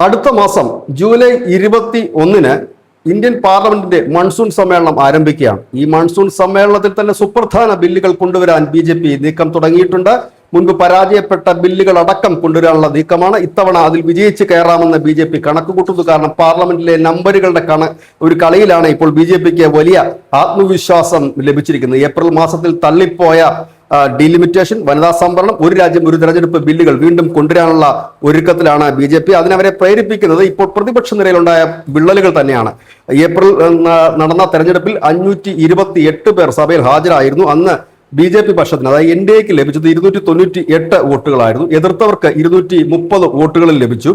അടുത്ത മാസം July 21-ന് Indian പാർലമെന്റിന്റെ മൺസൂൺ സമ്മേളനം ആരംഭിക്കുകയാണ്. ഈ മൺസൂൺ സമ്മേളനത്തിൽ തന്നെ സുപ്രധാന ബില്ലുകൾ കൊണ്ടുവരാൻ BJP നീക്കം തുടങ്ങിയിട്ടുണ്ട്. മുൻപ് പരാജയപ്പെട്ട ബില്ലുകൾ അടക്കം കൊണ്ടുവരാനുള്ള നീക്കമാണ്. ഇത്തവണ അതിൽ വിജയിച്ച് കയറാമെന്ന് BJP കണക്ക് കൂട്ടുന്നു. കാരണം പാർലമെന്റിലെ നമ്പറുകളുടെ ഒരു കളിയിലാണ് ഇപ്പോൾ BJPക്ക് വലിയ ആത്മവിശ്വാസം ലഭിച്ചിരിക്കുന്നത്. ഏപ്രിൽ മാസത്തിൽ തള്ളിപ്പോയ ഡീലിമിറ്റേഷൻ, വനിതാ സംവരണം, ഒരു രാജ്യം ഒരു തെരഞ്ഞെടുപ്പ് ബില്ലുകൾ വീണ്ടും കൊണ്ടുവരാനുള്ള ഒരുക്കത്തിലാണ് BJP. അതിനവരെ പ്രേരിപ്പിക്കുന്നത് ഇപ്പോൾ പ്രതിപക്ഷ നിരയിലുണ്ടായ വിള്ളലുകൾ തന്നെയാണ്. ഏപ്രിൽ നടന്ന തെരഞ്ഞെടുപ്പിൽ 528 പേർ സഭയിൽ ഹാജരായിരുന്നു. അന്ന് BJP പക്ഷത്തിന്, അതായത് NDAക്ക് ലഭിച്ചത് 298 വോട്ടുകളായിരുന്നു. എതിർത്തവർക്ക് 230 വോട്ടുകളിൽ ലഭിച്ചു.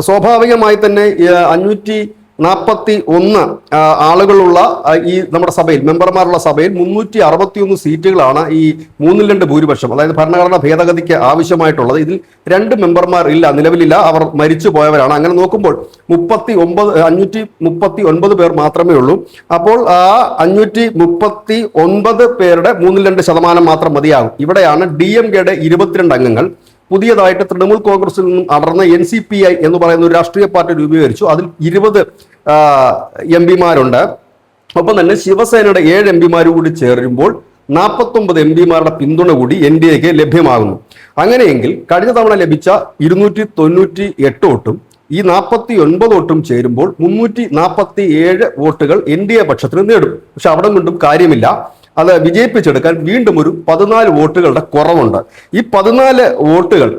സ്വാഭാവികമായി തന്നെ 541 ആളുകളുള്ള ഈ നമ്മുടെ സഭയിൽ, മെമ്പർമാരുള്ള സഭയിൽ 361 സീറ്റുകളാണ് ഈ 2/3 ഭൂരിപക്ഷം, അതായത് ഭരണഘടനാ ഭേദഗതിക്ക് ആവശ്യമായിട്ടുള്ളത്. ഇതിൽ 2 മെമ്പർമാർ നിലവിലില്ല, അവർ മരിച്ചു പോയവരാണ്. അങ്ങനെ നോക്കുമ്പോൾ 539 പേർ മാത്രമേ ഉള്ളൂ. അപ്പോൾ ആ 539 പേരുടെ 2% മാത്രം മതിയാകും. ഇവിടെയാണ് DMKയുടെ 22 അംഗങ്ങൾ, പുതിയതായിട്ട് തൃണമൂൽ കോൺഗ്രസിൽ നിന്നും അടർന്ന NCPI എന്ന് പറയുന്ന ഒരു രാഷ്ട്രീയ പാർട്ടി രൂപീകരിച്ചു. അതിൽ 20 MP-മാരുണ്ട്. ഒപ്പം തന്നെ ശിവസേനയുടെ 7 MP-മാർ കൂടി ചേരുമ്പോൾ 49 MP-മാരുടെ പിന്തുണ കൂടി NDAക്ക് ലഭ്യമാകുന്നു. അങ്ങനെയെങ്കിൽ കഴിഞ്ഞ തവണ ലഭിച്ച 298 വോട്ടും ഈ 49 വോട്ടും ചേരുമ്പോൾ 347 വോട്ടുകൾ NDA പക്ഷത്തിന് നേടും. പക്ഷെ അവിടെ കൊണ്ടും കാര്യമില്ല. അത് വിജയിപ്പിച്ചെടുക്കാൻ വീണ്ടും ഒരു 14 വോട്ടുകളുടെ കുറവുണ്ട്. ഈ 14 വോട്ടുകൾ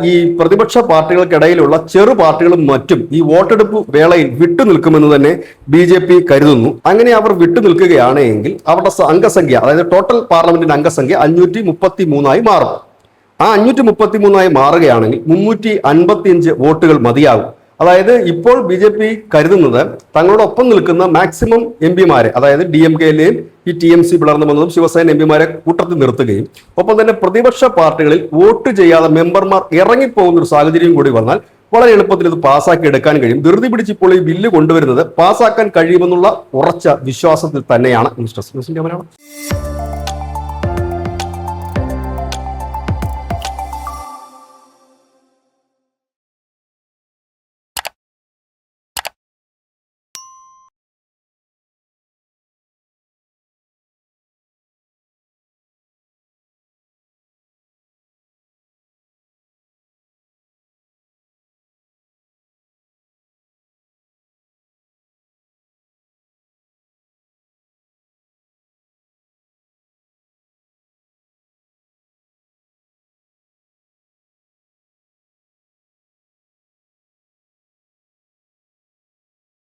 ഈ പ്രതിപക്ഷ പാർട്ടികൾക്കിടയിലുള്ള ചെറു പാർട്ടികളും മറ്റും ഈ വോട്ടെടുപ്പ് വേളയിൽ വിട്ടുനിൽക്കുമെന്ന് തന്നെ BJP കരുതുന്നു. അങ്ങനെ അവർ വിട്ടുനിൽക്കുകയാണ് എങ്കിൽ അവരുടെ അംഗസംഖ്യ, അതായത് ടോട്ടൽ പാർലമെന്റിന്റെ അംഗസംഖ്യ 533 മാറും. ആ 533 മാറുകയാണെങ്കിൽ 355 വോട്ടുകൾ മതിയാകും. അതായത് ഇപ്പോൾ BJP കരുതുന്നത് തങ്ങളോടൊപ്പം നിൽക്കുന്ന മാക്സിമം MP-മാരെ, അതായത് DMKയിലെയും ഈ TMC പിളർന്നു വന്നതും ശിവസേന MP-മാരെ കൂട്ടത്തിൽ നിർത്തുകയും ഒപ്പം തന്നെ പ്രതിപക്ഷ പാർട്ടികളിൽ വോട്ട് ചെയ്യാതെ മെമ്പർമാർ ഇറങ്ങിപ്പോകുന്ന ഒരു സാഹചര്യം കൂടി വന്നാൽ വളരെ എളുപ്പത്തിൽ ഇത് പാസ്സാക്കി എടുക്കാൻ കഴിയും. ധൃതി പിടിച്ചിപ്പോൾ ഈ ബില്ല് കൊണ്ടുവരുന്നത് പാസ്സാക്കാൻ കഴിയുമെന്നുള്ള ഉറച്ച വിശ്വാസത്തിൽ തന്നെയാണ്.